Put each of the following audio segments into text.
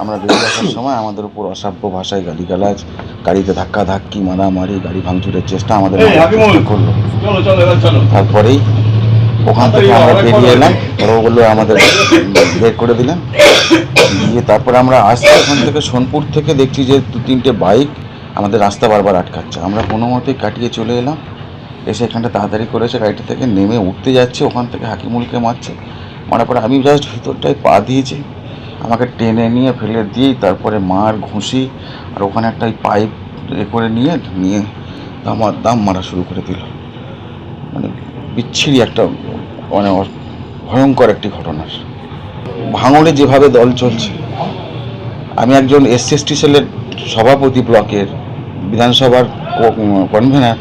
আমরা বেরিয়ে আসার সময় আমাদের উপর অসভ্য ভাষায় গালিগালাজ, গাড়িতে ধাক্কাধাক্কি, মারামারি, গাড়ি ভাঙচুরের চেষ্টা আমাদের করলো। তারপরেই ওখান থেকে আমরা বেরিয়ে এলাম, ওগুলো আমাদের বের করে দিলেন। দিয়ে তারপরে আমরা আসছি ওখান থেকে, সোনপুর থেকে দেখছি যে 2-3টে বাইক আমাদের রাস্তা বারবার আটকাচ্ছে। আমরা কোনো মতেই কাটিয়ে চলে এলাম, এসে এখানটা তাড়াতাড়ি করেছে, গাড়িটা থেকে নেমে উঠতে যাচ্ছে, ওখান থেকে হাকিমুলকে মারছে। মারার পরে আমি জাস্ট ভিতরটায় পা দিয়েছি, আমাকে টেনে নিয়ে ফেলে দিয়েই তারপরে মার ঘুষি আর ওখানে একটা পাইপ করে নিয়ে দাম মারা শুরু করে দিল। মানে বিচ্ছিরি একটা, মানে ভয়ঙ্কর একটি ঘটনার। ভাঙড়ে যেভাবে দল চলছে, আমি একজন SC/ST সেলের সভাপতি, ব্লকের বিধানসভার কনভেনার,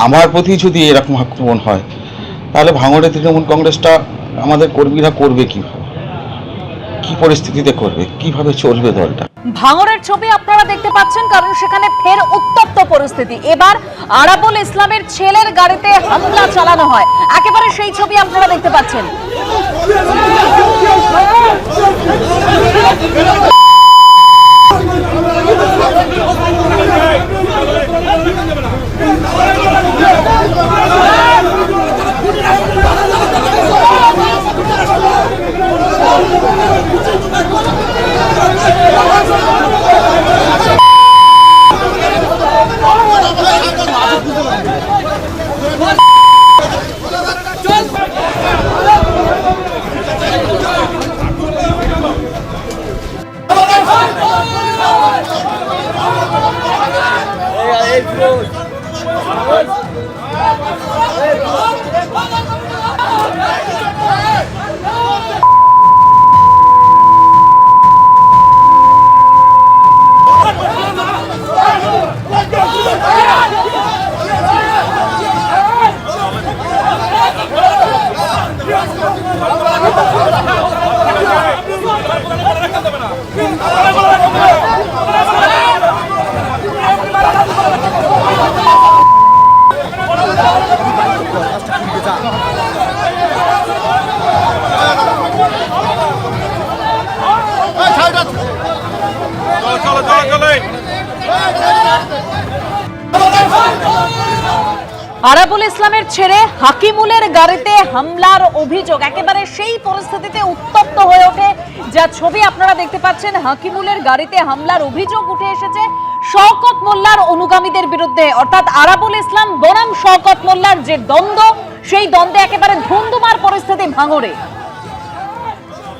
আমার প্রতি যদি এরকম আক্রমণ হয় তাহলে ভাঙড়ে তৃণমূল কংগ্রেসটা আমাদের কর্মীরা করবে কীভাবে, কি পরিস্থিতিতে করবে, কিভাবে চলবে দলটা। ভাঙড়ের ছবি আপনারা দেখতে পাচ্ছেন, কারণ সেখানে ফের উত্তপ্ত পরিস্থিতি। এবার আরাবুল ইসলামের ছেলের গাড়িতে হামলা চালানো হয়, একেবারে সেই ছবি আপনারা দেখতে পাচ্ছেন। আরাবুল ইসলামের ছেলে হাকিমুলের গাড়িতে হামলার অভিযোগ, একেবারে সেই পরিস্থিতিতে উত্তপ্ত হয়ে ওঠে যা ছবি আপনারা দেখতে পাচ্ছেন। হাকিমুলের গাড়িতে হামলার অভিযোগ উঠে এসেছে শওকত মোল্লার অনুগামীদের বিরুদ্ধে, অর্থাৎ আরাবুল ইসলাম বনাম শওকত মোল্লার যে দ্বন্দ্ব, সেই দ্বন্দ্বে একেবারে ধুন্ধুমার পরিস্থিতি ভাঙড়ে।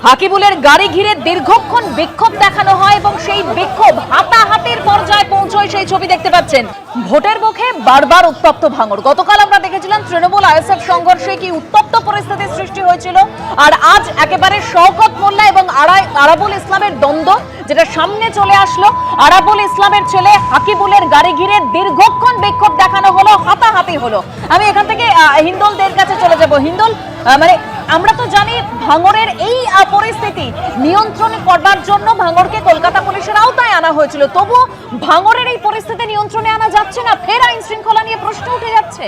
হাকিমুলের গাড়ি ঘিরে দীর্ঘক্ষণ বিক্ষোভ দেখানো হয় এবং সেই বিক্ষোভ হাতাহাতির পর্যায়ে পৌঁছয়, সেই ছবি দেখতে পাচ্ছেন। ভোটের মুখে বারবার উত্তপ্ত ভাঙড়। গতকাল আমরা দেখেছিলাম তৃণমূল আইএসএফ সংঘর্ষে কি উত্তপ্ত পরিস্থিতির সৃষ্টি হয়েছিল, আর আজ একেবারে শওকত মোল্লা এবং আরাবুল ইসলামের দ্বন্দ্ব যেটা সামনে চলে আসলো। আরাবুল ইসলামের ছেলে হাকিমুলের গাড়ি ঘিরে দীর্ঘক্ষণ বিক্ষোভ দেখানো হলো, হাতাহাতি হলো। আমি এখান থেকে হিন্দোলদের কাছে চলে যাব। হিন্দোল, মানে আমরা তো জানি ভাঙড়ের এই পরিস্থিতি নিয়ন্ত্রণ করবার জন্য ভাঙড়কে কলকাতা পুলিশের আওতায় আনা হয়েছিল, তবু ভাঙড়ের এই পরিস্থিতি নিয়ন্ত্রণে আনা যাচ্ছে না, ফের আইন শৃঙ্খলা নিয়ে প্রশ্ন উঠে যাচ্ছে।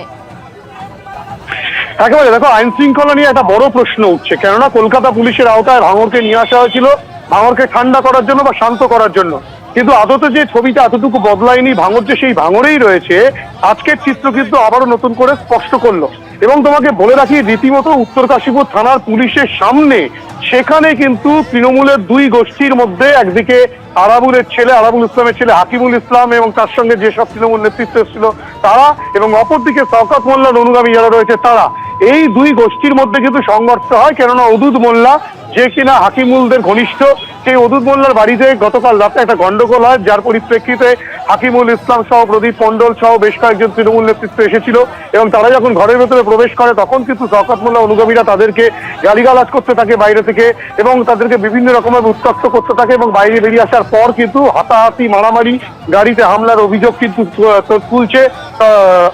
একেবারে দেখো, আইন শৃঙ্খলা নিয়ে একটা বড় প্রশ্ন উঠছে, কেননা কলকাতা পুলিশের আওতায় ভাঙড়কে নিয়ে আসা হয়েছিল ভাঙড়কে ঠান্ডা করার জন্য বা শান্ত করার জন্য, কিন্তু আদতে যে ছবিটা এতটুকু বদলায়নি, ভাঙড় যে সেই ভাঙড়েই রয়েছে, আজকের চিত্র কিন্তু আবারও নতুন করে স্পষ্ট করলো। এবং তোমাকে বলে রাখি, রীতিমতো উত্তর কাশীপুর থানার পুলিশের সামনে সেখানে কিন্তু তৃণমূলের দুই গোষ্ঠীর মধ্যে একদিকে আরাবুল ইসলামের ছেলে হাকিমুল ইসলাম এবং তার সঙ্গে যেসব তৃণমূল নেতৃত্ব ছিল তারা, এবং অপরদিকে শওকত মোল্লার অনুগামী যারা রয়েছে তারা, এই দুই গোষ্ঠীর মধ্যে কিন্তু সংঘর্ষ হয়। কেননা অদুদ মোল্লা, যে কিনা হাকিমুলদের ঘনিষ্ঠ, সেই অদুদ মোল্লার বাড়িতে গতকাল রাতে একটা গন্ডগোল হয়, যার পরিপ্রেক্ষিতে হাকিমুল ইসলাম সহ প্রদীপ মণ্ডল সহ বেশ কয়েকজন তৃণমূল নেতৃত্ব এসেছিল, এবং তারা যখন ঘরের ভেতরে প্রবেশ করে তখন কিন্তু শওকত মোল্লা অনুগামীরা তাদেরকে গালিগালাজ করতে থাকে বাইরে থেকে, এবং তাদেরকে বিভিন্ন রকমের উত্ত্যক্ত করতে থাকে, এবং বাইরে বেরিয়ে আসার পর কিন্তু হাতাহাতি, মারামারি, গাড়িতে হামলার অভিযোগ কিন্তু তুলছে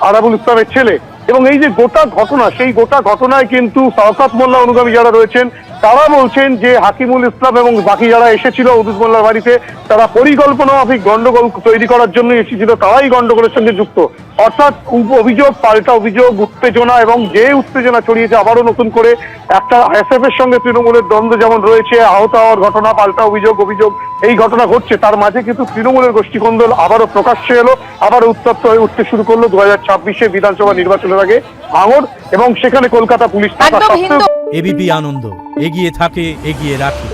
আরাবুল ইসলামের ছেলে। এবং এই যে গোটা ঘটনা, সেই গোটা ঘটনায় কিন্তু শওকত মোল্লা অনুগামী যারা রয়েছেন তারা বলছেন যে হাকিমুল ইসলাম এবং বাকি যারা এসেছিল উদুস মোল্লার বাড়িতে তারা পরিকল্পনা মাফিক গন্ডগোল তৈরি করার জন্য এসেছিল, তারাই গন্ডগোলের সঙ্গে যুক্ত। অর্থাৎ অভিযোগ পাল্টা অভিযোগ, উত্তেজনা, এবং যে উত্তেজনা ছড়িয়েছে আবারও নতুন করে একটা আইএসএফ এর সঙ্গে তৃণমূলের দ্বন্দ্ব যেমন রয়েছে, আহত হওয়ার ঘটনা, পাল্টা অভিযোগ এই ঘটনা ঘটছে, তার মাঝে কিন্তু তৃণমূলের গোষ্ঠীকন্দল আবারও প্রকাশ্যে এলো, আবারও উত্তপ্ত হয়ে উঠতে শুরু করলো 2026 বিধানসভা নির্বাচনের আগে ভাঙড়, এবং সেখানে কলকাতা পুলিশ থাকা একদম সত্ত্বেও হিন্দু এবিপি আনন্দ এগিয়ে থাকে, এগিয়ে রাখে।